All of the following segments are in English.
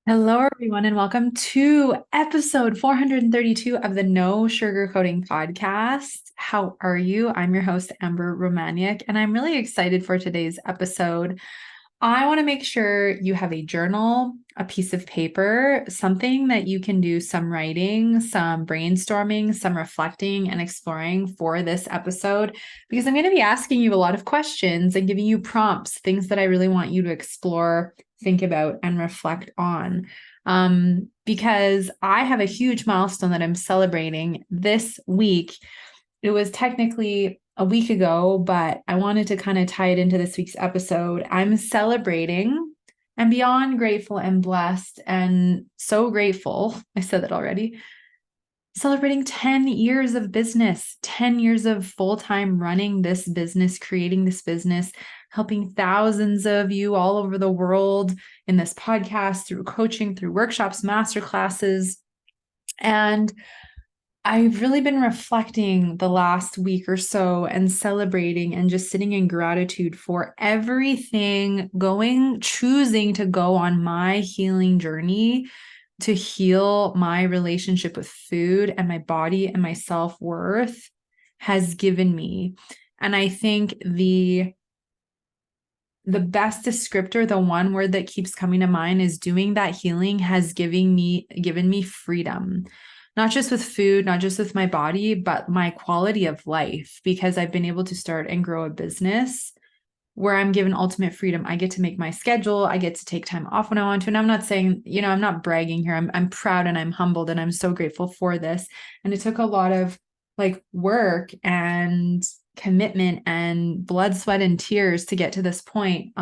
Hello, everyone, and welcome to episode 432 of the No Sugarcoating Podcast. How are you? I'm your host, Amber Romaniuk, and I'm really excited for today's episode. I want to make sure you have a journal, a piece of paper, something that you can do some writing, some brainstorming, some reflecting and exploring for this episode, because I'm going to be asking you a lot of questions and giving you prompts, things that I really want you to explore, think about, and reflect on. Because I have a huge milestone that I'm celebrating this week. It was technically a week ago, but I wanted to kind of tie it into this week's episode. I'm celebrating and beyond grateful and blessed and so grateful. I said that already. Celebrating 10 years of business, 10 years of full-time running this business, creating this business, helping thousands of you all over the world in this podcast, through coaching, through workshops, masterclasses. And I've really been reflecting the last week or so and celebrating and just sitting in gratitude for everything choosing to go on my healing journey to heal my relationship with food and my body and my self-worth has given me. And I think the best descriptor, the one word that keeps coming to mind, is doing that healing has given me freedom. Not just with food, not just with my body, but my quality of life, because I've been able to start and grow a business where I'm given ultimate freedom. I get to make my schedule. I get to take time off when I want to. And I'm not saying, I'm not bragging here. I'm proud and I'm humbled and I'm so grateful for this. And it took a lot of work and commitment and blood, sweat, and tears to get to this point.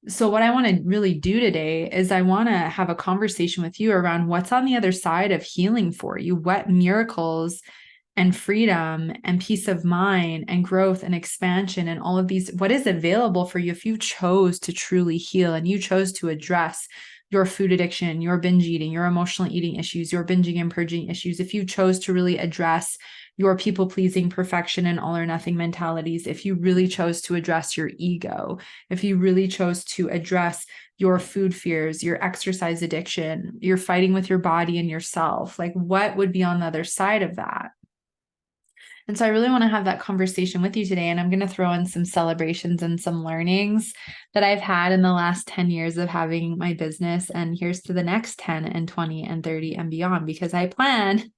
So what I want to really do today is I want to have a conversation with you around what's on the other side of healing for you, what miracles and freedom and peace of mind and growth and expansion and all of these, what is available for you if you chose to truly heal and you chose to address your food addiction, your binge eating, your emotional eating issues, your binging and purging issues, if you chose to really address your people-pleasing, perfection, and all or nothing mentalities, if you really chose to address your ego, if you really chose to address your food fears, your exercise addiction, your fighting with your body and yourself, what would be on the other side of that? And so I really want to have that conversation with you today. And I'm going to throw in some celebrations and some learnings that I've had in the last 10 years of having my business. And here's to the next 10 and 20 and 30 and beyond, because I plan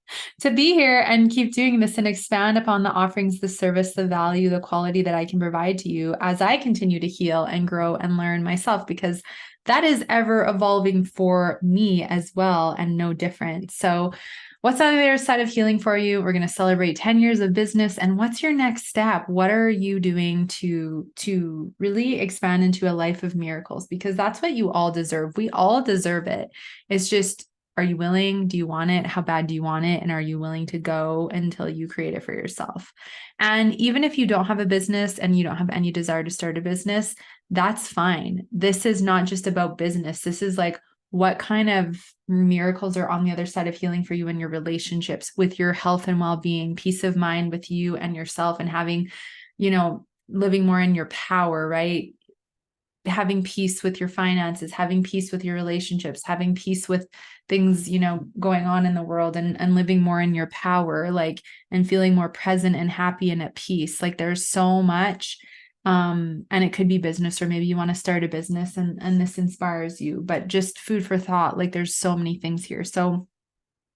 to be here and keep doing this and expand upon the offerings, the service, the value, the quality that I can provide to you as I continue to heal and grow and learn myself, because that is ever evolving for me as well and no different. So what's on the other side of healing for you? We're going to celebrate 10 years of business. And what's your next step? What are you doing to really expand into a life of miracles? Because that's what you all deserve. We all deserve it. It's just, are you willing? Do you want it? How bad do you want it? And are you willing to go until you create it for yourself? And even if you don't have a business and you don't have any desire to start a business, that's fine. This is not just about business. This is what kind of miracles are on the other side of healing for you in your relationships, with your health and well-being, peace of mind with you and yourself, and having, living more in your power, right? Having peace with your finances, having peace with your relationships, having peace with things, going on in the world, and living more in your power, and feeling more present and happy and at peace. There's so much. And it could be business, or maybe you want to start a business and this inspires you, but just food for thought. There's so many things here. So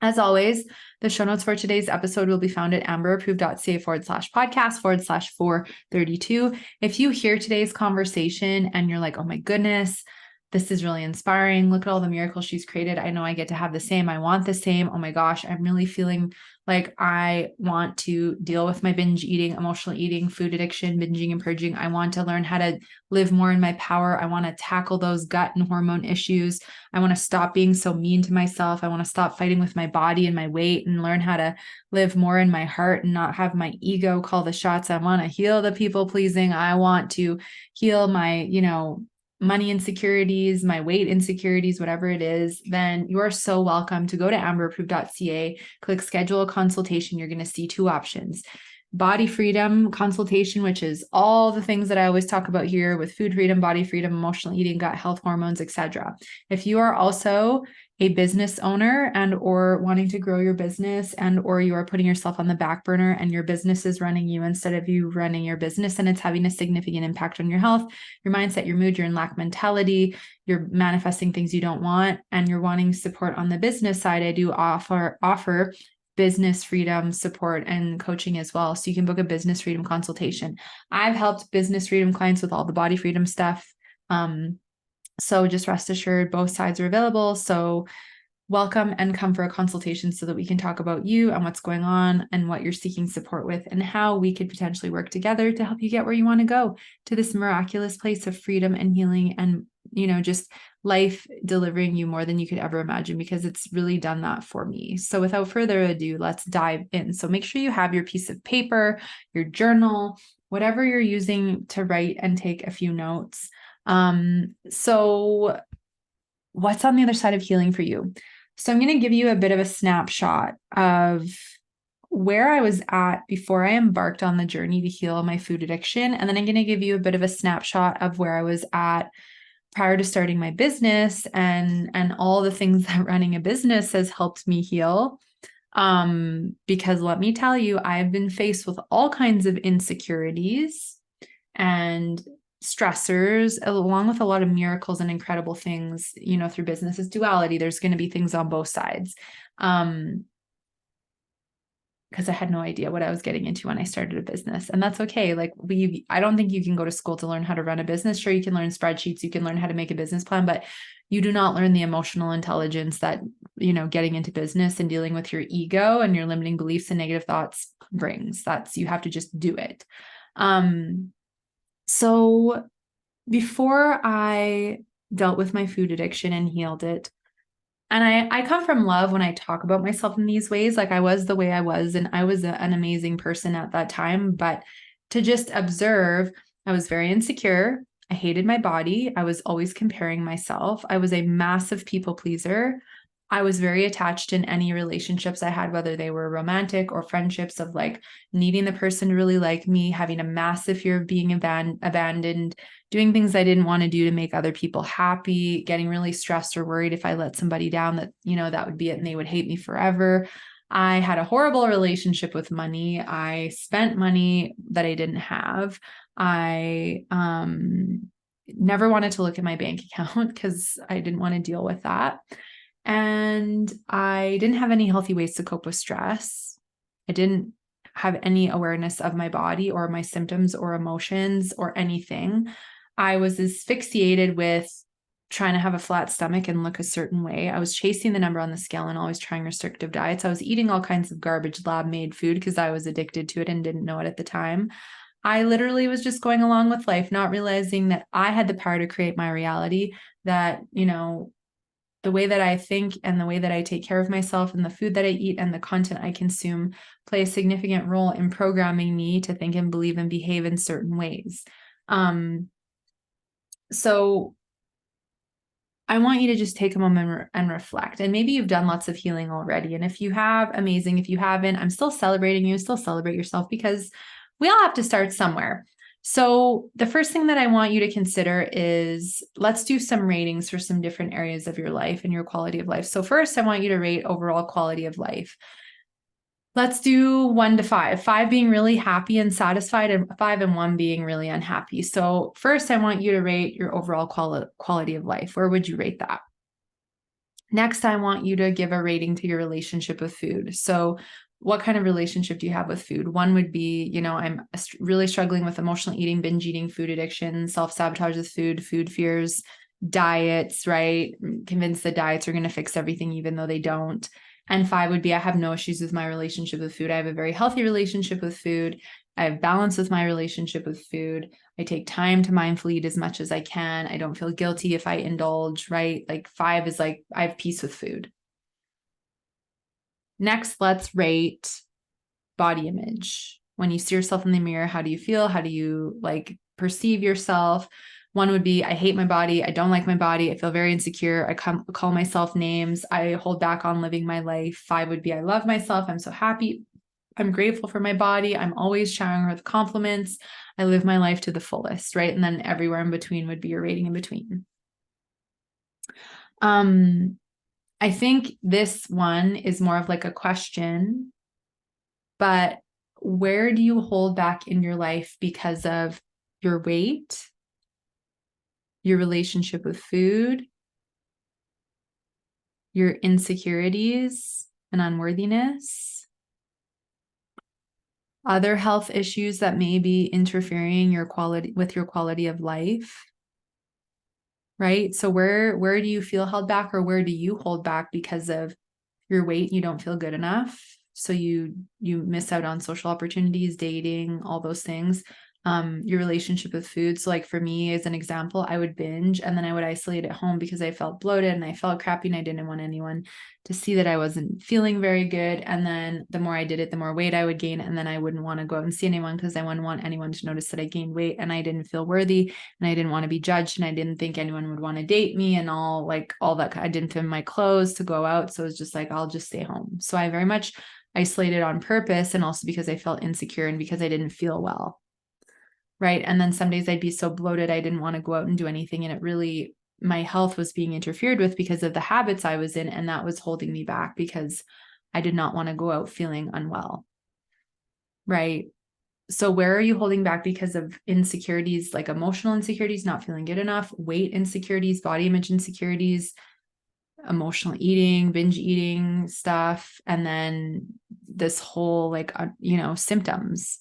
as always, the show notes for today's episode will be found at amberapproved.ca/podcast/432. If you hear today's conversation and you're like, oh my goodness, this is really inspiring. Look at all the miracles she's created. I know I get to have the same. I want the same. Oh my gosh, I'm really feeling like I want to deal with my binge eating, emotional eating, food addiction, binging and purging. I want to learn how to live more in my power. I want to tackle those gut and hormone issues. I want to stop being so mean to myself. I want to stop fighting with my body and my weight and learn how to live more in my heart and not have my ego call the shots. I want to heal the people pleasing. I want to heal my, money insecurities, my weight insecurities, whatever it is. Then you are so welcome to go to amberapproved.ca, click schedule a consultation. You're going to see two options. body freedom consultation, which is all the things that I always talk about here with food freedom, body freedom, emotional eating, gut health, hormones, etc. If you are also a business owner and or wanting to grow your business and or you are putting yourself on the back burner and your business is running you instead of you running your business, and it's having a significant impact on your health, your mindset, your mood, you're in lack mentality, you're manifesting things you don't want, and you're wanting support on the business side, I do offer business freedom support and coaching as well. So you can book a business freedom consultation. I've helped business freedom clients with all the body freedom stuff. So just rest assured, both sides are available. So welcome and come for a consultation so that we can talk about you and what's going on and what you're seeking support with and how we could potentially work together to help you get where you want to go, to this miraculous place of freedom and healing and, just life delivering you more than you could ever imagine, because it's really done that for me. So without further ado, let's dive in. So make sure you have your piece of paper, your journal, whatever you're using to write and take a few notes. So what's on the other side of healing for you? So I'm going to give you a bit of a snapshot of where I was at before I embarked on the journey to heal my food addiction. And then I'm going to give you a bit of a snapshot of where I was at prior to starting my business and all the things that running a business has helped me heal. Because let me tell you, I've been faced with all kinds of insecurities and stressors, along with a lot of miracles and incredible things, through business. It's duality. There's going to be things on both sides. Because I had no idea what I was getting into when I started a business. And that's okay. Like I don't think you can go to school to learn how to run a business. Sure, you can learn spreadsheets, you can learn how to make a business plan, but you do not learn the emotional intelligence that, getting into business and dealing with your ego and your limiting beliefs and negative thoughts brings. You have to just do it. So before I dealt with my food addiction and healed it, and I come from love when I talk about myself in these ways, like I was the way I was, and I was an amazing person at that time. But to just observe, I was very insecure. I hated my body. I was always comparing myself. I was a massive people pleaser. I was very attached in any relationships I had, whether they were romantic or friendships, of like needing the person to really like me, having a massive fear of being abandoned, doing things I didn't want to do to make other people happy, getting really stressed or worried if I let somebody down that, that would be it and they would hate me forever. I had a horrible relationship with money. I spent money that I didn't have. I never wanted to look at my bank account because I didn't want to deal with that. And I didn't have any healthy ways to cope with stress. I didn't have any awareness of my body or my symptoms or emotions or anything. I was asphyxiated with trying to have a flat stomach and look a certain way. I was chasing the number on the scale and always trying restrictive diets. I was eating all kinds of garbage lab-made food because I was addicted to it and didn't know it at the time. I literally was just going along with life, not realizing that I had the power to create my reality, that, the way that I think and the way that I take care of myself and the food that I eat and the content I consume play a significant role in programming me to think and believe and behave in certain ways. So I want you to just take a moment and reflect. And maybe you've done lots of healing already. And if you have, amazing. If you haven't, I'm still celebrating you. Still celebrate yourself, because we all have to start somewhere. So the first thing that I want you to consider is, let's do some ratings for some different areas of your life and your quality of life. So first, I want you to rate overall quality of life. Let's do 1 to 5, 5 being really happy and satisfied, and 5 and 1 being really unhappy. So first, I want you to rate your overall quality of life. Where would you rate that? Next, I want you to give a rating to your relationship with food. So what kind of relationship do you have with food? 1 would be, I'm really struggling with emotional eating, binge eating, food addiction, self-sabotage with food fears, diets, right? Convinced that diets are going to fix everything, even though they don't. And 5 would be, I have no issues with my relationship with food. I have a very healthy relationship with food. I have balance with my relationship with food. I take time to mindfully eat as much as I can. I don't feel guilty if I indulge, right? Like 5 is like, I have peace with food. Next, let's rate body image. When you see yourself in the mirror, how do you feel? How do you perceive yourself? 1 would be, I hate my body. I don't like my body. I feel very insecure. I call myself names. I hold back on living my life. 5 would be, I love myself. I'm so happy. I'm grateful for my body. I'm always showering her with compliments. I live my life to the fullest, right? And then everywhere in between would be your rating in between. I think this one is more of like a question, but where do you hold back in your life because of your weight, your relationship with food, your insecurities and unworthiness, other health issues that may be interfering with your quality of life, right? So where do you feel held back, or where do you hold back because of your weight? You don't feel good enough. So you miss out on social opportunities, dating, all those things. Your relationship with food. So like for me, as an example, I would binge and then I would isolate at home because I felt bloated and I felt crappy and I didn't want anyone to see that I wasn't feeling very good. And then the more I did it, the more weight I would gain. And then I wouldn't want to go out and see anyone because I wouldn't want anyone to notice that I gained weight and I didn't feel worthy and I didn't want to be judged and I didn't think anyone would want to date me and all that. I didn't fit in my clothes to go out. So it was just like, I'll just stay home. So I very much isolated on purpose, and also because I felt insecure and because I didn't feel well. Right. And then some days I'd be so bloated, I didn't want to go out and do anything. And it really, my health was being interfered with because of the habits I was in. And that was holding me back because I did not want to go out feeling unwell. Right. So where are you holding back because of insecurities, like emotional insecurities, not feeling good enough, weight insecurities, body image insecurities, emotional eating, binge eating stuff, and then this whole symptoms?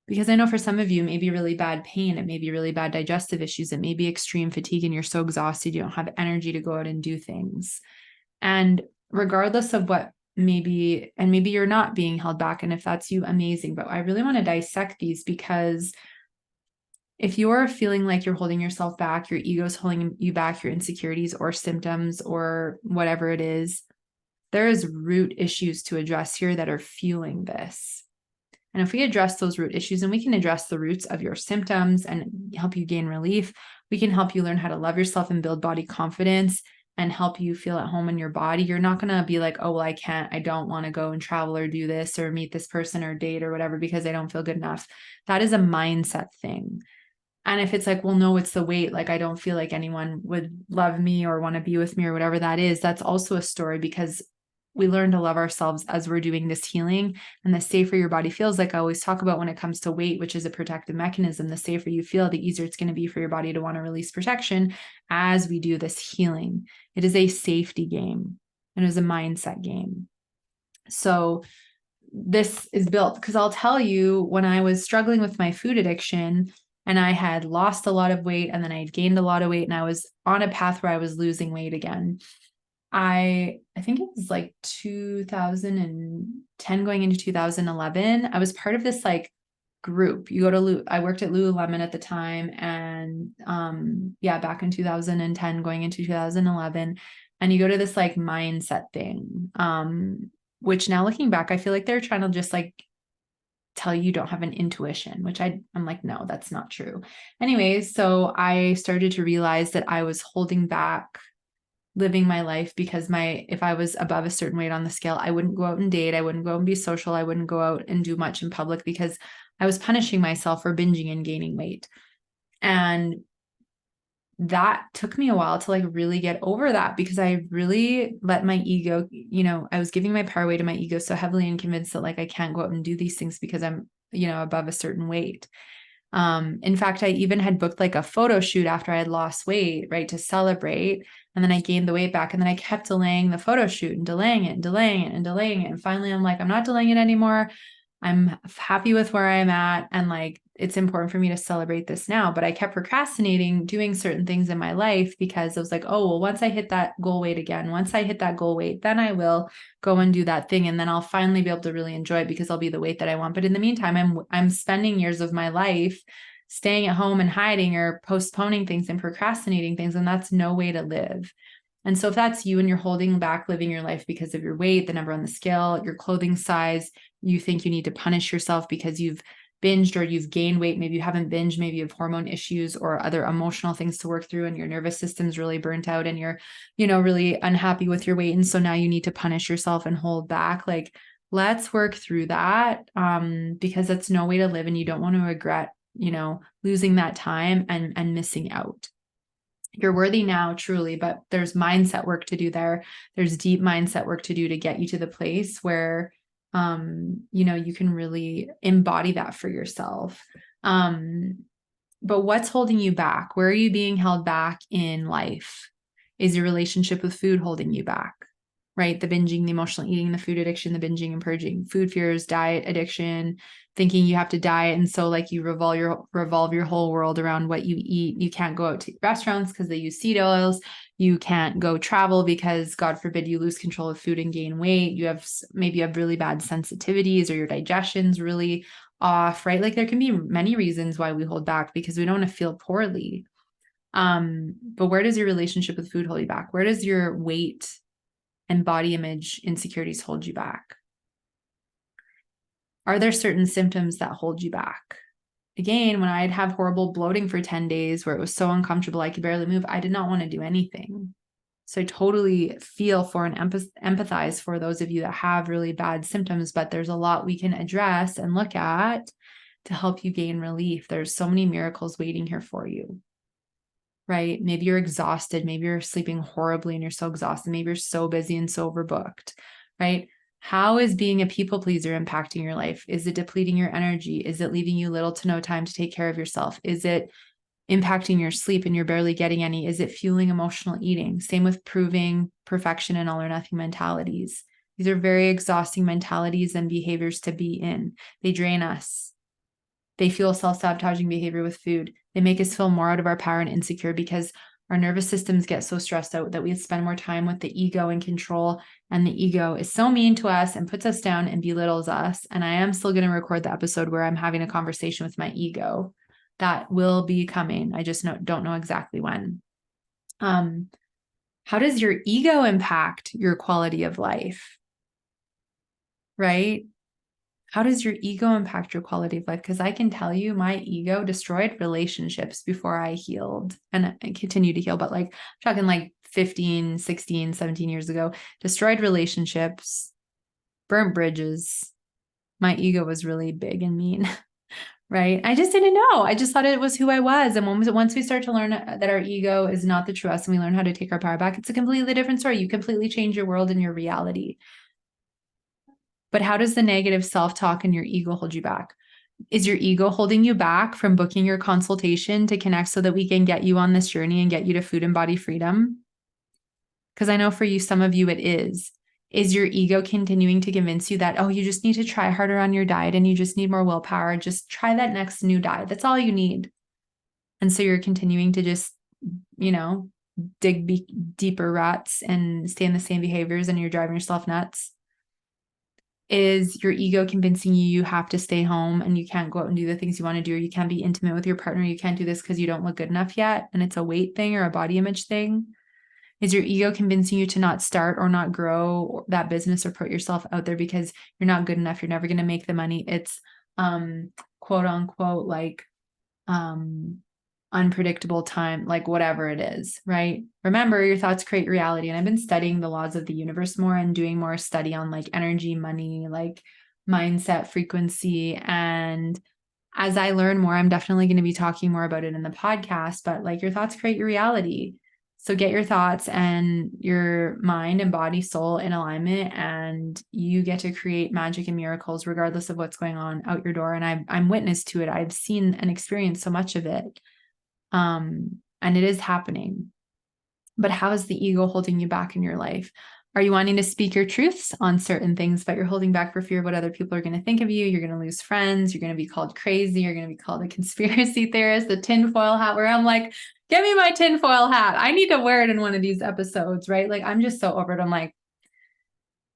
Because I know for some of you, it may be really bad pain. It may be really bad digestive issues. It may be extreme fatigue and you're so exhausted, you don't have energy to go out and do things. And regardless of what maybe you're not being held back. And if that's you, amazing. But I really want to dissect these, because if you're feeling like you're holding yourself back, your ego's holding you back, your insecurities or symptoms or whatever it is, there is root issues to address here that are fueling this. And if we address those root issues, and we can address the roots of your symptoms and help you gain relief, we can help you learn how to love yourself and build body confidence and help you feel at home in your body. You're not going to be like, oh, well, I don't want to go and travel or do this or meet this person or date or whatever because I don't feel good enough. That is a mindset thing. And if it's like, well, no, it's the weight, like I don't feel like anyone would love me or want to be with me or whatever that is, that's also a story, because we learn to love ourselves as we're doing this healing. And the safer your body feels, like I always talk about when it comes to weight, which is a protective mechanism, the safer you feel, the easier it's going to be for your body to want to release protection as we do this healing. It is a safety game and it is a mindset game. So this is built, because I'll tell you, when I was struggling with my food addiction and I had lost a lot of weight and then I had gained a lot of weight and I was on a path where I was losing weight again, I think it was like 2010 going into 2011. I was part of this like group. I worked at Lululemon at the time, and back in 2010 going into 2011, and you go to this like mindset thing, which now looking back, I feel like they're trying to just like tell you don't have an intuition, which I'm like, no, that's not true. Anyways, so I started to realize that I was holding back living my life because if I was above a certain weight on the scale, I wouldn't go out and date. I wouldn't go and be social. I wouldn't go out and do much in public because I was punishing myself for binging and gaining weight. And that took me a while to like really get over that, because I really let my ego, I was giving my power away to my ego so heavily and convinced that like I can't go out and do these things because I'm, above a certain weight. In fact, I even had booked like a photo shoot after I had lost weight, right, to celebrate. And then I gained the weight back, and then I kept delaying the photo shoot and delaying it and delaying it and delaying it. And finally I'm like, I'm not delaying it anymore. I'm happy with where I'm at. And like, it's important for me to celebrate this now. But I kept procrastinating doing certain things in my life because I was like, oh, well, once I hit that goal weight again, once I hit that goal weight, then I will go and do that thing. And then I'll finally be able to really enjoy it because I'll be the weight that I want. But in the meantime, I'm spending years of my life staying at home and hiding or postponing things and procrastinating things. And that's no way to live. And so if that's you and you're holding back living your life because of your weight, the number on the scale, your clothing size, you think you need to punish yourself because you've binged or you've gained weight, maybe you haven't binged, maybe you have hormone issues or other emotional things to work through and your nervous system's really burnt out and you're, really unhappy with your weight. And so now you need to punish yourself and hold back. Like, let's work through that, because that's no way to live, and you don't want to regret, losing that time and missing out. You're worthy now, truly, but there's mindset work to do there. There's deep mindset work to do to get you to the place where, you can really embody that for yourself. But what's holding you back? Where are you being held back in life? Is your relationship with food holding you back? Right? The binging, the emotional eating, the food addiction, the binging and purging, food fears, diet addiction, thinking you have to diet. And so like you revolve your whole world around what you eat. You can't go out to restaurants because they use seed oils. You can't go travel because God forbid you lose control of food and gain weight. Maybe you have really bad sensitivities, or your digestion's really off, right? Like there can be many reasons why we hold back, because we don't want to feel poorly. But where does your relationship with food hold you back? Where does your weight and body image insecurities hold you back? Are there certain symptoms that hold you back? Again, when I'd have horrible bloating for 10 days where it was so uncomfortable, I could barely move, I did not want to do anything. So I totally feel for and empathize for those of you that have really bad symptoms, but there's a lot we can address and look at to help you gain relief. There's so many miracles waiting here for you, right? Maybe you're exhausted. Maybe you're sleeping horribly and you're so exhausted. Maybe you're so busy and so overbooked, right? How is being a people pleaser impacting your life? Is it depleting your energy? Is it leaving you little to no time to take care of yourself? Is it impacting your sleep and you're barely getting any? Is it fueling emotional eating? Same with proving, perfection, and all or nothing mentalities. These are very exhausting mentalities and behaviors to be in. They drain us. They fuel self-sabotaging behavior with food. They make us feel more out of our power and insecure because our nervous systems get so stressed out that we spend more time with the ego and control. And the ego is so mean to us and puts us down and belittles us. And I am still going to record the episode where I'm having a conversation with my ego. That will be coming. I just don't know exactly when. How does your ego impact your quality of life? Right? How does your ego impact your quality of life? Because I can tell you my ego destroyed relationships before I healed, and I continue to heal, but like I'm talking like 15, 16, 17 years ago, destroyed relationships, burnt bridges. My ego was really big and mean. Right? I just didn't know. I just thought it was who I was. And once we start to learn that our ego is not the true us and we learn how to take our power back, it's a completely different story. You completely change your world and your reality. But how does the negative self-talk and your ego hold you back? Is your ego holding you back from booking your consultation to connect so that we can get you on this journey and get you to food and body freedom? Because I know for you, some of you, it is. Is your ego continuing to convince you that, oh, you just need to try harder on your diet and you just need more willpower? Just try that next new diet. That's all you need. And so you're continuing to just, dig deeper ruts and stay in the same behaviors and you're driving yourself nuts. Is your ego convincing you have to stay home and you can't go out and do the things you want to do, or you can't be intimate with your partner? You can't do this because you don't look good enough yet. And it's a weight thing or a body image thing. Is your ego convincing you to not start or not grow that business or put yourself out there because you're not good enough? You're never going to make the money. It's quote unquote, like unpredictable time, like whatever it is, right? Remember, your thoughts create reality. And I've been studying the laws of the universe more and doing more study on like energy, money, like mindset, frequency. And as I learn more, I'm definitely going to be talking more about it in the podcast, but like your thoughts create your reality. So get your thoughts and your mind and body, soul in alignment, and you get to create magic and miracles regardless of what's going on out your door. And I'm witness to it. I've seen and experienced so much of it. And it is happening. But how is the ego holding you back in your life? Are you wanting to speak your truths on certain things, but you're holding back for fear of what other people are going to think of you? You're going to lose friends. You're going to be called crazy. You're going to be called a conspiracy theorist, a tinfoil hat, where I'm like, give me my tinfoil hat. I need to wear it in one of these episodes, right? Like, I'm just so over it. I'm like,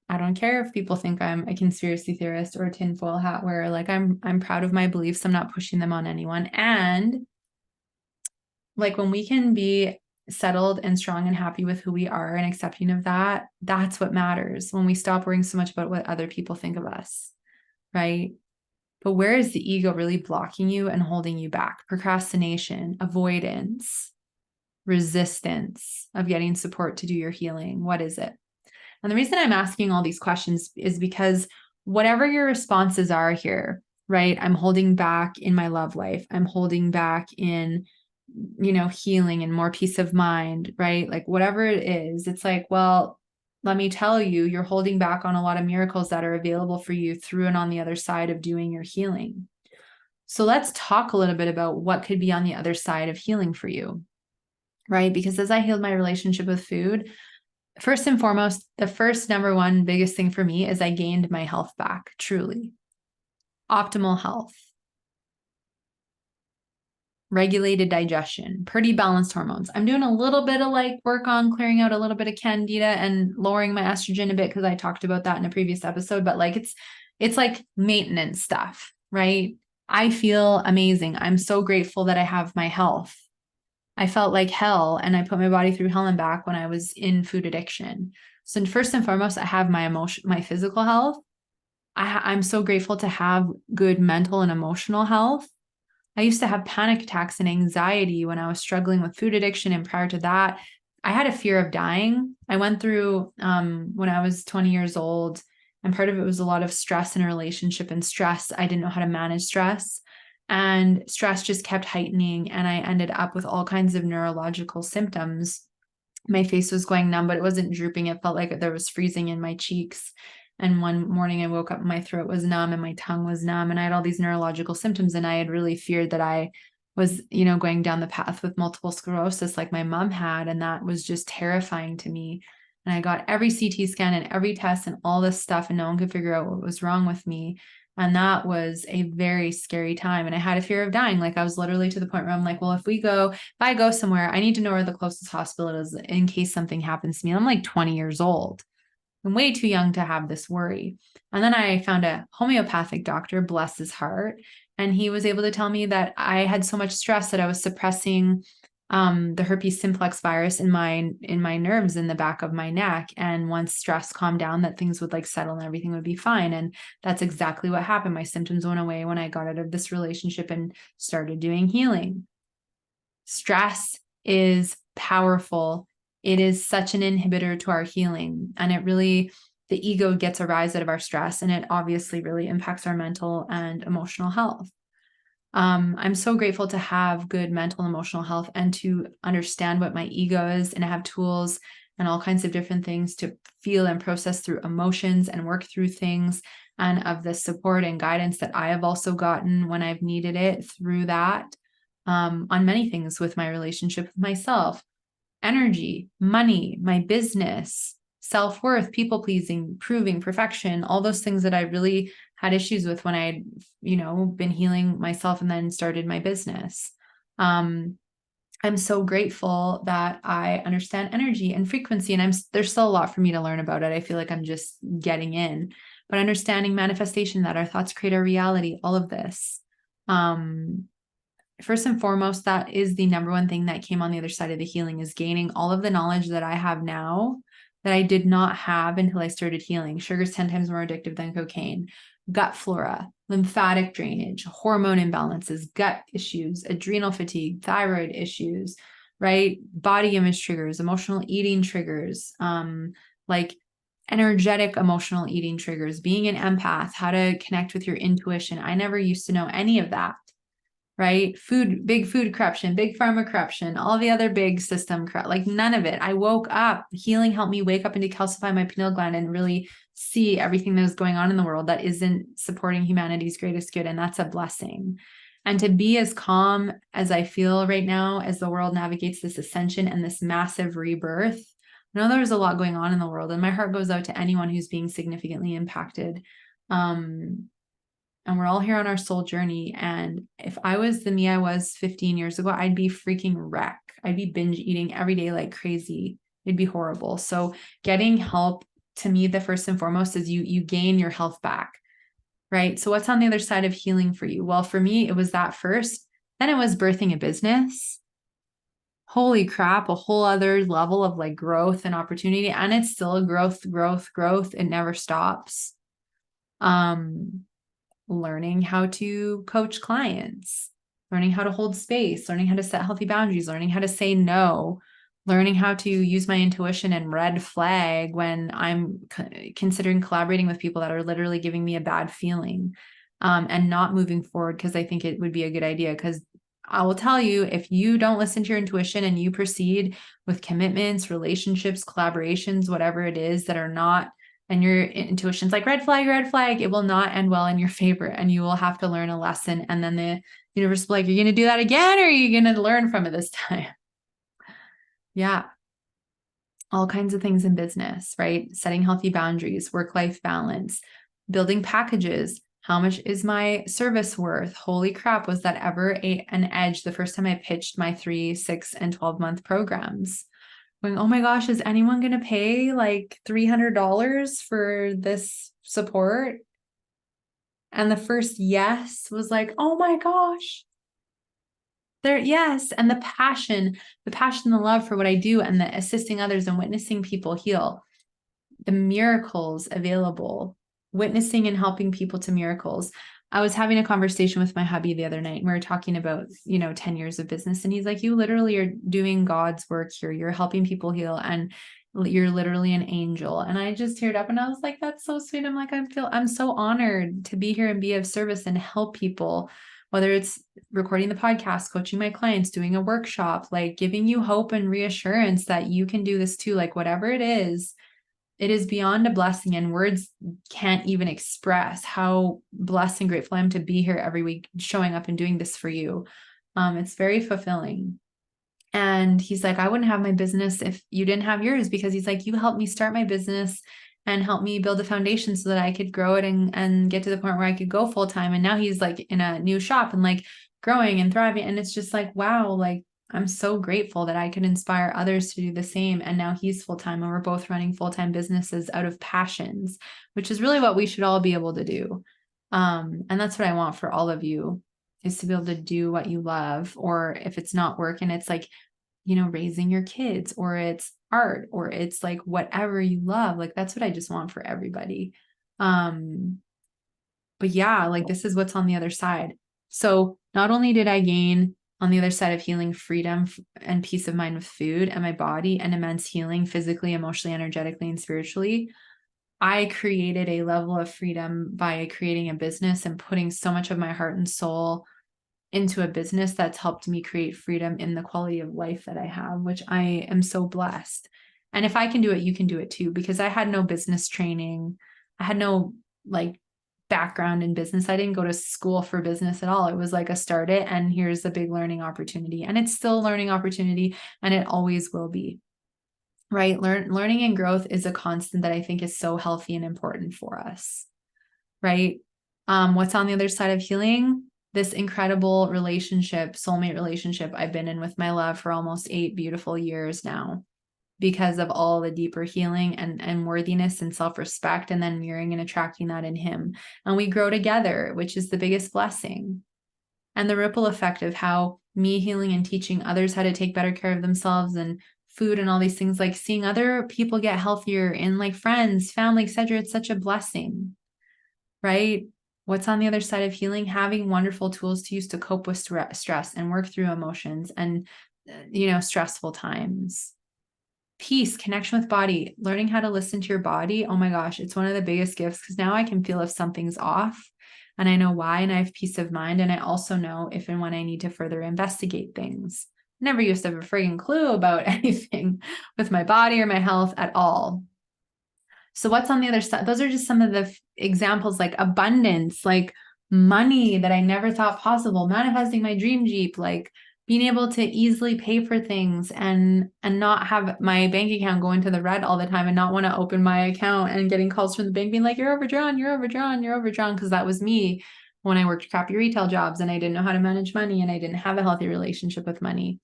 I don't care if people think I'm a conspiracy theorist or a tinfoil hat wearer. Like, I'm proud of my beliefs. I'm not pushing them on anyone. And like when we can be settled and strong and happy with who we are and accepting of that, that's what matters. When we stop worrying so much about what other people think of us, right? But where is the ego really blocking you and holding you back? Procrastination, avoidance, resistance of getting support to do your healing. What is it? And the reason I'm asking all these questions is because whatever your responses are here, right? I'm holding back in my love life. I'm holding back in, healing and more peace of mind, right? Like whatever it is, it's like, well, let me tell you, you're holding back on a lot of miracles that are available for you through and on the other side of doing your healing. So let's talk a little bit about what could be on the other side of healing for you, right? Because as I healed my relationship with food, first and foremost, the first number one biggest thing for me is I gained my health back, truly. Optimal health, regulated digestion, pretty balanced hormones. I'm doing a little bit of like work on clearing out a little bit of candida and lowering my estrogen a bit because I talked about that in a previous episode, but like it's like maintenance stuff, right? I feel amazing. I'm so grateful that I have my health. I felt like hell and I put my body through hell and back when I was in food addiction. So first and foremost, I have my physical health. I'm so grateful to have good mental and emotional health. I used to have panic attacks and anxiety when I was struggling with food addiction. And prior to that, I had a fear of dying. I went through when I was 20 years old, and part of it was a lot of stress in a relationship and stress. I didn't know how to manage stress. And stress just kept heightening. And I ended up with all kinds of neurological symptoms. My face was going numb, but it wasn't drooping. It felt like there was freezing in my cheeks. And one morning I woke up, my throat was numb and my tongue was numb, and I had all these neurological symptoms. And I had really feared that I was, going down the path with multiple sclerosis like my mom had. And that was just terrifying to me. And I got every CT scan and every test and all this stuff, and no one could figure out what was wrong with me. And that was a very scary time. And I had a fear of dying. Like I was literally to the point where I'm like, well, if I go somewhere, I need to know where the closest hospital is in case something happens to me. I'm like 20 years old. I'm way too young to have this worry. And then I found a homeopathic doctor, bless his heart. And he was able to tell me that I had so much stress that I was suppressing the herpes simplex virus in my nerves in the back of my neck. And once stress calmed down, that things would like settle and everything would be fine. And that's exactly what happened. My symptoms went away when I got out of this relationship and started doing healing. Stress is powerful. It is such an inhibitor to our healing. And the ego gets a rise out of our stress, and it obviously really impacts our mental and emotional health. I'm so grateful to have good mental and emotional health and to understand what my ego is, and have tools and all kinds of different things to feel and process through emotions and work through things, and of the support and guidance that I have also gotten when I've needed it through that, on many things with my relationship with myself, energy, money, my business, self-worth, people pleasing, proving, perfection, all those things that I really had issues with when I'd, been healing myself and then started my business. I'm so grateful that I understand energy and frequency, and there's still a lot for me to learn about it. I feel like I'm just getting in, but understanding manifestation, that our thoughts create our reality, all of this. First and foremost, that is the number one thing that came on the other side of the healing, is gaining all of the knowledge that I have now that I did not have until I started healing. Sugar's 10 times more addictive than cocaine. Gut flora, lymphatic drainage, hormone imbalances, gut issues, adrenal fatigue, thyroid issues, right? Body image triggers, emotional eating triggers, like energetic emotional eating triggers, being an empath, how to connect with your intuition. I never used to know any of that. Right? Big food corruption, big pharma corruption, all the other big system, like none of it. I woke up, healing helped me wake up and decalcify my pineal gland and really see everything that was going on in the world that isn't supporting humanity's greatest good. And that's a blessing. And to be as calm as I feel right now, as the world navigates this ascension and this massive rebirth, I know there's a lot going on in the world, and my heart goes out to anyone who's being significantly impacted. And we're all here on our soul journey. And if I was the me I was 15 years ago, I'd be freaking wreck. I'd be binge eating every day like crazy. It'd be horrible. So getting help, to me, the first and foremost is you gain your health back, right? So what's on the other side of healing for you? Well, for me, it was that first. Then it was birthing a business. Holy crap, a whole other level of like growth and opportunity. And it's still a growth. It never stops. Learning how to coach clients, learning how to hold space, learning how to set healthy boundaries, learning how to say no, learning how to use my intuition and red flag when I'm considering collaborating with people that are literally giving me a bad feeling, and not moving forward, because I think it would be a good idea. Because I will tell you, if you don't listen to your intuition and you proceed with commitments, relationships, collaborations, whatever it is that are not, and your intuition's like red flag, it will not end well in your favor, and you will have to learn a lesson. And then the universe will be like, you're going to do that again, or are you going to learn from it this time? Yeah. All kinds of things in business, right? Setting healthy boundaries, work-life balance, building packages. How much is my service worth? Holy crap, was that ever an edge the first time I pitched my 3, 6, and 12-month programs? Going, oh my gosh, is anyone going to pay like $300 for this support? And the first yes was like, oh my gosh. Yes. And the passion, the love for what I do, and the assisting others and witnessing people heal, the miracles available, witnessing and helping people to miracles. I was having a conversation with my hubby the other night, and we were talking about, 10 years of business. And he's like, you literally are doing God's work here. You're helping people heal, and you're literally an angel. And I just teared up, and I was like, that's so sweet. I'm like, I'm so honored to be here and be of service and help people, whether it's recording the podcast, coaching my clients, doing a workshop, like giving you hope and reassurance that you can do this too. Like whatever it is beyond a blessing, and words can't even express how blessed and grateful I am to be here every week, showing up and doing this for you. It's very fulfilling. And he's like, I wouldn't have my business if you didn't have yours, because he's like, you helped me start my business and help me build a foundation so that I could grow it and get to the point where I could go full time. And now he's like in a new shop and like growing and thriving. And it's just like, wow, like I'm so grateful that I could inspire others to do the same. And now he's full-time, and we're both running full-time businesses out of passions, which is really what we should all be able to do. And that's what I want for all of you, is to be able to do what you love. Or if it's not work and it's like, raising your kids, or it's art, or it's like whatever you love, like that's what I just want for everybody. But yeah, like this is what's on the other side. So not only did I gain on the other side of healing freedom and peace of mind with food and my body, and immense healing physically, emotionally, energetically, and spiritually, I created a level of freedom by creating a business and putting so much of my heart and soul into a business that's helped me create freedom in the quality of life that I have, which I am so blessed. And if I can do it, you can do it too, because I had no business training. I had no like background in business. I didn't go to school for business at all. It was like a start it, and here's a big learning opportunity. And it's still a learning opportunity, and it always will be, right? Learning and growth is a constant that I think is so healthy and important for us, right? What's on the other side of healing? This incredible relationship, soulmate relationship I've been in with my love for almost 8 beautiful years now, because of all the deeper healing and worthiness and self-respect, and then mirroring and attracting that in him. And we grow together, which is the biggest blessing. And the ripple effect of how me healing and teaching others how to take better care of themselves and food and all these things, like seeing other people get healthier in like friends, family, etc. It's such a blessing, right? What's on the other side of healing? Having wonderful tools to use to cope with stress and work through emotions and, stressful times. Peace, connection with body, learning how to listen to your body. Oh my gosh, it's one of the biggest gifts, because now I can feel if something's off, and I know why, and I have peace of mind. And I also know if and when I need to further investigate things. Never used to have a frigging clue about anything with my body or my health at all. So what's on the other side? Those are just some of the examples, like abundance, like money that I never thought possible, manifesting my dream Jeep, like being able to easily pay for things and not have my bank account go into the red all the time, and not want to open my account and getting calls from the bank being like, you're overdrawn, because that was me when I worked crappy retail jobs and I didn't know how to manage money, and I didn't have a healthy relationship with money.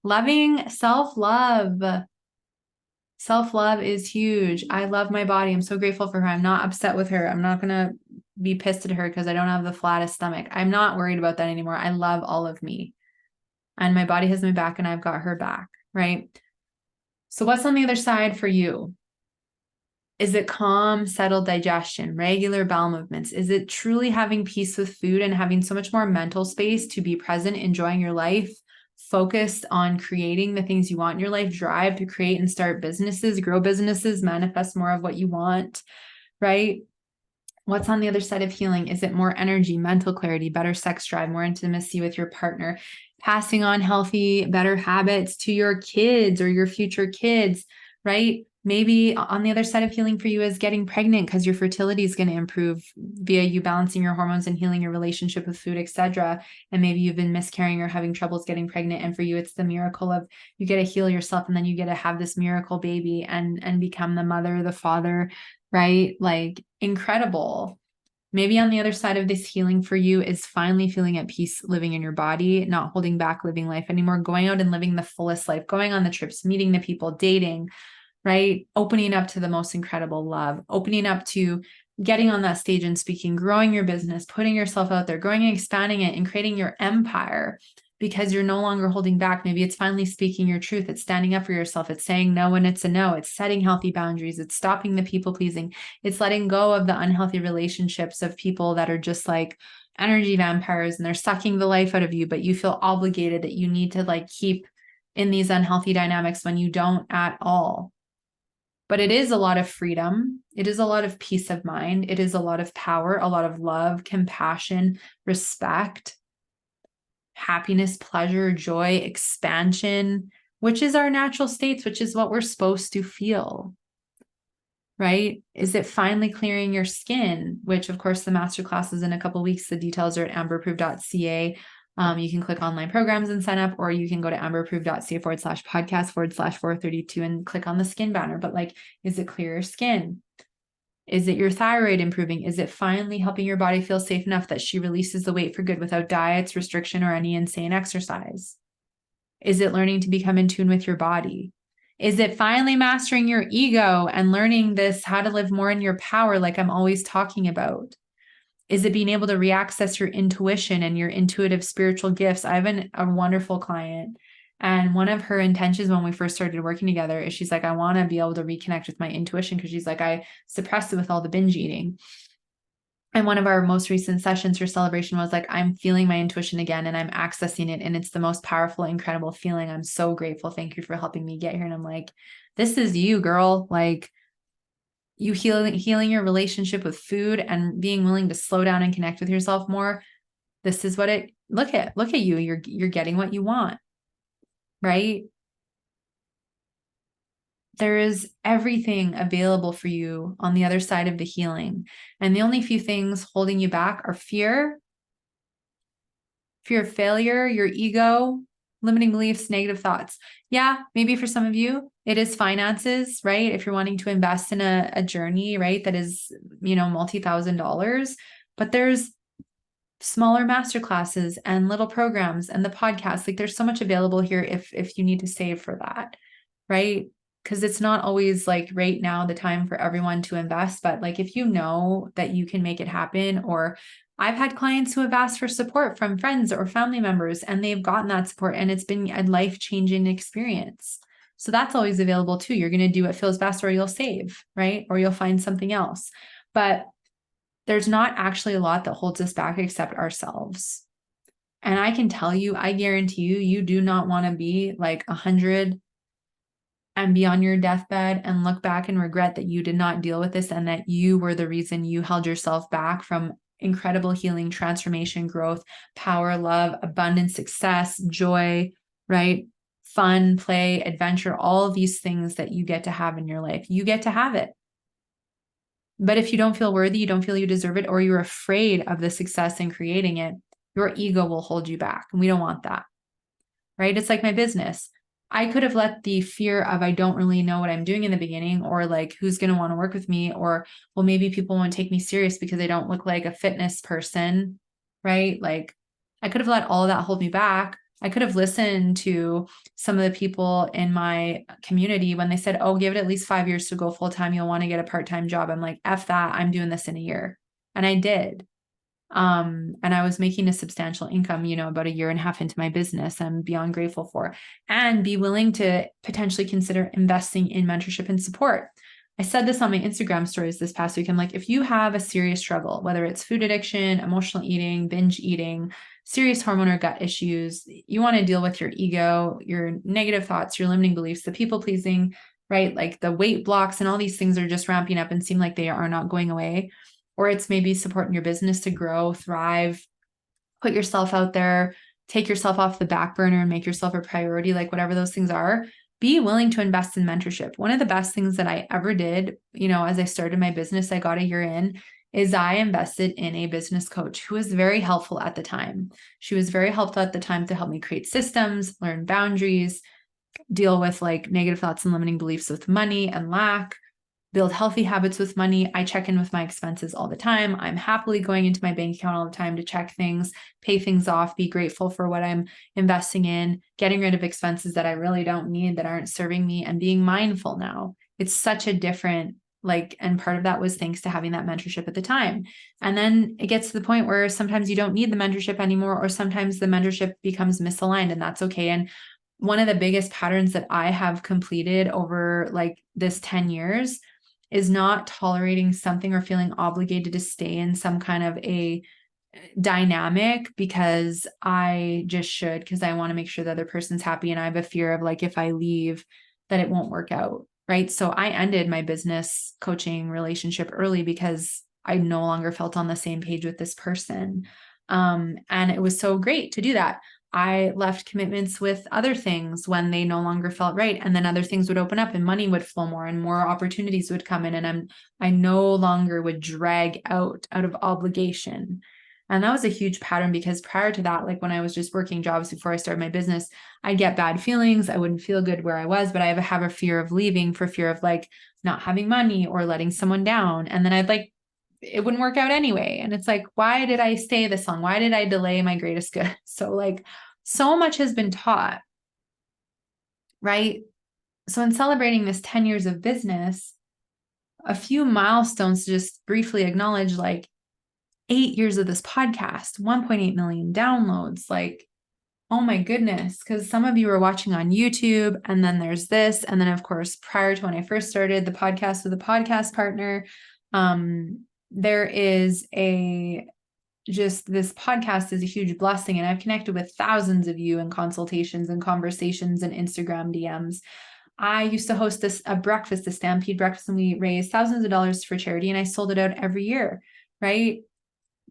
Loving self-love. Self-love is huge. I love my body. I'm so grateful for her. I'm not upset with her. I'm not going to be pissed at her because I don't have the flattest stomach. I'm not worried about that anymore. I love all of me, and my body has my back, and I've got her back, right? So what's on the other side for you? Is it calm, settled digestion, regular bowel movements? Is it truly having peace with food and having so much more mental space to be present, enjoying your life, focused on creating the things you want in your life, drive to create and start businesses, grow businesses, manifest more of what you want, right? What's on the other side of healing? Is it more energy, mental clarity, better sex drive, more intimacy with your partner, passing on healthy, better habits to your kids or your future kids, right? Maybe on the other side of healing for you is getting pregnant because your fertility is going to improve via you balancing your hormones and healing your relationship with food, etc. And maybe you've been miscarrying or having troubles getting pregnant. And for you, it's the miracle of you get to heal yourself and then you get to have this miracle baby and become the mother, the father, right? Like incredible. Maybe on the other side of this healing for you is finally feeling at peace living in your body, not holding back living life anymore, going out and living the fullest life, going on the trips, meeting the people, dating, right? Opening up to the most incredible love, opening up to getting on that stage and speaking, growing your business, putting yourself out there, growing and expanding it and creating your empire because you're no longer holding back. Maybe it's finally speaking your truth. It's standing up for yourself. It's saying no when it's a no. It's setting healthy boundaries. It's stopping the people pleasing. It's letting go of the unhealthy relationships of people that are just like energy vampires and they're sucking the life out of you, but you feel obligated that you need to like keep in these unhealthy dynamics when you don't at all. But it is a lot of freedom. It is a lot of peace of mind. It is a lot of power, a lot of love, compassion, respect, happiness, pleasure, joy, expansion, which is our natural states, which is what we're supposed to feel, right? Is it finally clearing your skin, which of course the masterclass is in a couple of weeks. The details are at amberproof.ca. You can click online programs and sign up, or you can go to amberproof.ca/podcast/432 and click on the skin banner. But like, is it clear your skin? Is it your thyroid improving? Is it finally helping your body feel safe enough that she releases the weight for good without diets, restriction, or any insane exercise? Is it learning to become in tune with your body? Is it finally mastering your ego and learning this, how to live more in your power, like I'm always talking about? Is it being able to reaccess your intuition and your intuitive spiritual gifts? I have a wonderful client, and one of her intentions when we first started working together is she's like, I want to be able to reconnect with my intuition because she's like, I suppressed it with all the binge eating. And one of our most recent sessions, her celebration was like, I'm feeling my intuition again and I'm accessing it. And it's the most powerful, incredible feeling. I'm so grateful. Thank you for helping me get here. And I'm like, this is you, girl. Like, you healing your relationship with food and being willing to slow down and connect with yourself more. This is what it, look at you. You're getting what you want, right? There is everything available for you on the other side of the healing. And the only few things holding you back are fear of failure, your ego, limiting beliefs, negative thoughts. Yeah, maybe for some of you, it is finances, right? If you're wanting to invest in a journey, right, that is, multi-$1,000s, but there's smaller masterclasses and little programs and the podcast. Like there's so much available here if you need to save for that, right? Because it's not always like right now the time for everyone to invest, but like if you know that you can make it happen, or I've had clients who have asked for support from friends or family members and they've gotten that support and it's been a life-changing experience. So that's always available too. You're going to do what feels best, or you'll save, right? Or you'll find something else. But there's not actually a lot that holds us back except ourselves. And I can tell you, I guarantee you, you do not want to be like 100 and be on your deathbed and look back and regret that you did not deal with this and that you were the reason you held yourself back from incredible healing, transformation, growth, power, love, abundance, success, joy, right? Fun, play, adventure, all of these things that you get to have in your life. You get to have it. But if you don't feel worthy, you don't feel you deserve it, or you're afraid of the success in creating it, your ego will hold you back. And we don't want that, right? It's like my business. I could have let the fear of, I don't really know what I'm doing in the beginning, or like, who's going to want to work with me? Or, well, maybe people won't take me serious because I don't look like a fitness person, right? Like I could have let all of that hold me back. I could have listened to some of the people in my community when they said, oh, give it at least 5 years to go full time. You'll want to get a part-time job. I'm like, F that, I'm doing this in a year. And I did. And I was making a substantial income, about 1.5 years into my business. I'm beyond grateful for, and be willing to potentially consider investing in mentorship and support. I said this on my Instagram stories this past week. I'm like, if you have a serious struggle, whether it's food addiction, emotional eating, binge eating, serious hormone or gut issues. You want to deal with your ego, your negative thoughts, your limiting beliefs, the people pleasing, right? Like the weight blocks and all these things are just ramping up and seem like they are not going away. Or it's maybe supporting your business to grow, thrive, put yourself out there, take yourself off the back burner and make yourself a priority, like whatever those things are. Be willing to invest in mentorship. One of the best things that I ever did, as I started my business, I got a year in, is I invested in a business coach who was very helpful at the time. She was very helpful at the time to help me create systems, learn boundaries, deal with like negative thoughts and limiting beliefs with money and lack, build healthy habits with money. I check in with my expenses all the time. I'm happily going into my bank account all the time to check things, pay things off, be grateful for what I'm investing in, getting rid of expenses that I really don't need, that aren't serving me, and being mindful now. It's such a different, and part of that was thanks to having that mentorship at the time. And then it gets to the point where sometimes you don't need the mentorship anymore, or sometimes the mentorship becomes misaligned, and that's okay. And one of the biggest patterns that I have completed over this 10 years is not tolerating something or feeling obligated to stay in some kind of a dynamic because I just should, because I want to make sure the other person's happy. And I have a fear of if I leave, that it won't work out. Right. So I ended my business coaching relationship early because I no longer felt on the same page with this person. And it was so great to do that. I left commitments with other things when they no longer felt right. And then other things would open up and money would flow more and more opportunities would come in. And I no longer would drag out of obligation. And that was a huge pattern because prior to that, when I was just working jobs before I started my business, I'd get bad feelings. I wouldn't feel good where I was, but I have a fear of leaving for fear of not having money or letting someone down. And then it wouldn't work out anyway. And it's why did I stay this long? Why did I delay my greatest good? So so much has been taught, right? So in celebrating this 10 years of business, a few milestones to just briefly acknowledge, 8 years of this podcast, 1.8 million downloads, oh my goodness, because some of you are watching on YouTube, and then there's this. And then of course, prior to when I first started the podcast with a podcast partner, there is this podcast is a huge blessing. And I've connected with thousands of you in consultations and conversations and Instagram DMs. I used to host a breakfast, a Stampede breakfast, and we raised thousands of dollars for charity. And I sold it out every year, right?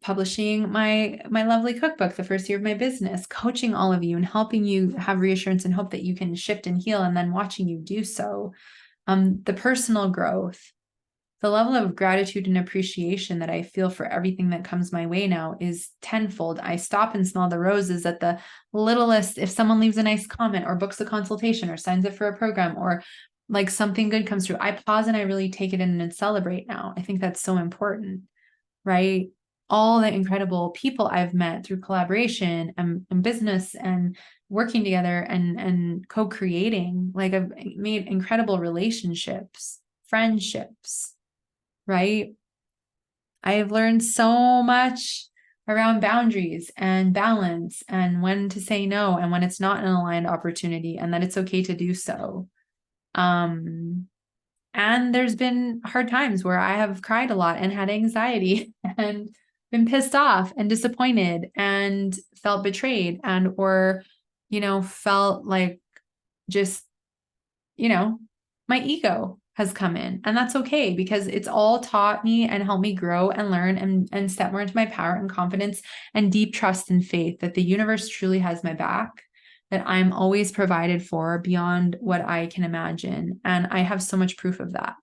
Publishing my lovely cookbook the first year of my business, coaching all of you and helping you have reassurance and hope that you can shift and heal, and then watching you do so. The personal growth, the level of gratitude and appreciation that I feel for everything that comes my way now is tenfold. I stop and smell the roses at the littlest. If someone leaves a nice comment or books a consultation or signs up for a program or something good comes through, I pause and I really take it in and celebrate now. I think that's so important, right? All the incredible people I've met through collaboration and business and working together and co-creating, I've made incredible relationships, friendships, right? I've learned so much around boundaries and balance and when to say no and when it's not an aligned opportunity and that it's okay to do so. And there's been hard times where I have cried a lot and had anxiety and been pissed off and disappointed and felt betrayed or felt just, my ego has come in, and that's okay because it's all taught me and helped me grow and learn and step more into my power and confidence and deep trust and faith that the universe truly has my back, that I'm always provided for beyond what I can imagine. And I have so much proof of that.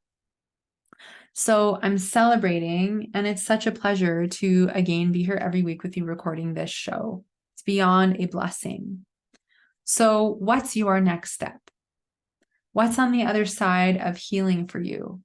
So I'm celebrating, and it's such a pleasure to again be here every week with you recording this show. It's beyond a blessing. So what's your next step? What's on the other side of healing for you?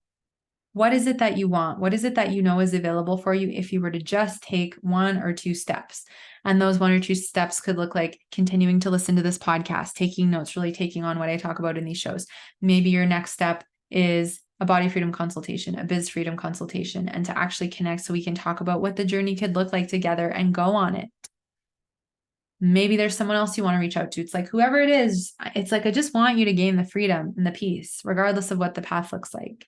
What is it that you want? What is it that you know is available for you if you were to just take 1 or 2 steps? And those 1 or 2 steps could look like continuing to listen to this podcast, taking notes, really taking on what I talk about in these shows. Maybe your next step is a body freedom consultation, a biz freedom consultation, and to actually connect so we can talk about what the journey could look like together and go on it. Maybe there's someone else you want to reach out to. It's whoever it is, it's I just want you to gain the freedom and the peace, regardless of what the path looks like.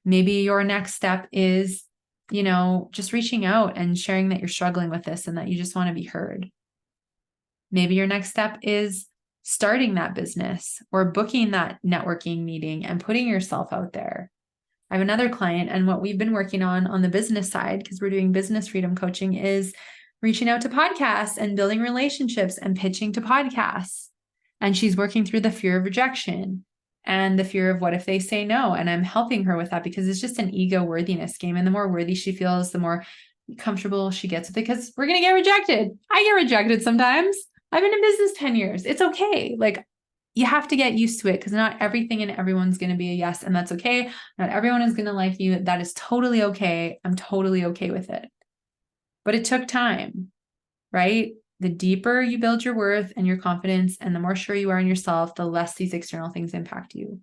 Maybe your next step is, just reaching out and sharing that you're struggling with this and that you just want to be heard. Maybe your next step is starting that business or booking that networking meeting and putting yourself out there. I have another client, and what we've been working on the business side, because we're doing business freedom coaching, is reaching out to podcasts and building relationships and pitching to podcasts. And she's working through the fear of rejection and the fear of what if they say no. And I'm helping her with that because it's just an ego worthiness game. And the more worthy she feels, the more comfortable she gets with it, because we're going to get rejected. I get rejected sometimes. I've been in business 10 years. It's okay. Like, you have to get used to it, because not everything and everyone's going to be a yes, and that's okay. Not everyone is going to like you. That is totally okay. I'm totally okay with it. But it took time, right? The deeper you build your worth and your confidence, and the more sure you are in yourself, the less these external things impact you.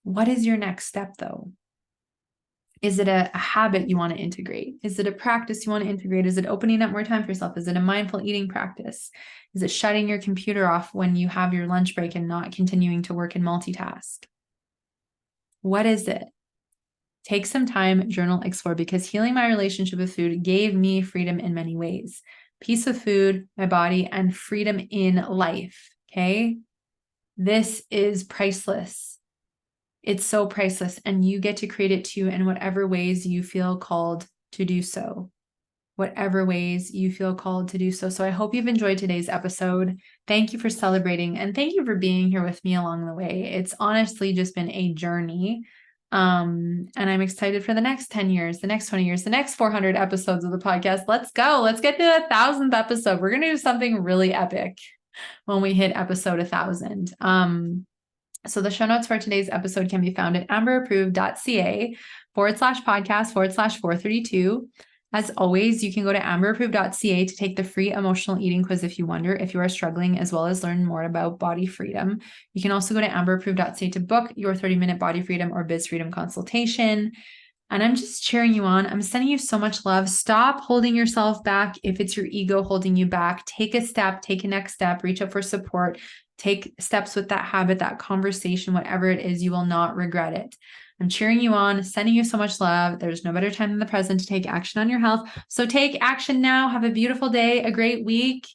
What is your next step, though? Is it a habit you want to integrate? Is it a practice you want to integrate? Is it opening up more time for yourself? Is it a mindful eating practice? Is it shutting your computer off when you have your lunch break and not continuing to work and multitask? What is it? Take some time, journal, explore, because healing my relationship with food gave me freedom in many ways. Peace with food, my body, and freedom in life. Okay? This is priceless. It's so priceless, and you get to create it too in whatever ways you feel called to do so. Whatever ways you feel called to do so. So I hope you've enjoyed today's episode. Thank you for celebrating, and thank you for being here with me along the way. It's honestly just been a journey. And I'm excited for the next 10 years, the next 20 years, the next 400 episodes of the podcast. Let's go. Let's get to 1,000th episode. We're going to do something really epic when we hit episode 1,000. So the show notes for today's episode can be found at amberapproved.ca/podcast/432. As always, you can go to amberapproved.ca to take the free emotional eating quiz if you wonder if you are struggling, as well as learn more about body freedom. You can also go to amberapproved.ca to book your 30-minute body freedom or biz freedom consultation. And I'm just cheering you on. I'm sending you so much love. Stop holding yourself back. If it's your ego holding you back, take a step, take a next step, reach out for support, take steps with that habit, that conversation, whatever it is, you will not regret it. I'm cheering you on, sending you so much love. There's no better time than the present to take action on your health. So take action now. Have a beautiful day, a great week.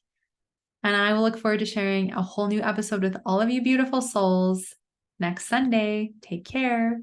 And I will look forward to sharing a whole new episode with all of you beautiful souls next Sunday. Take care.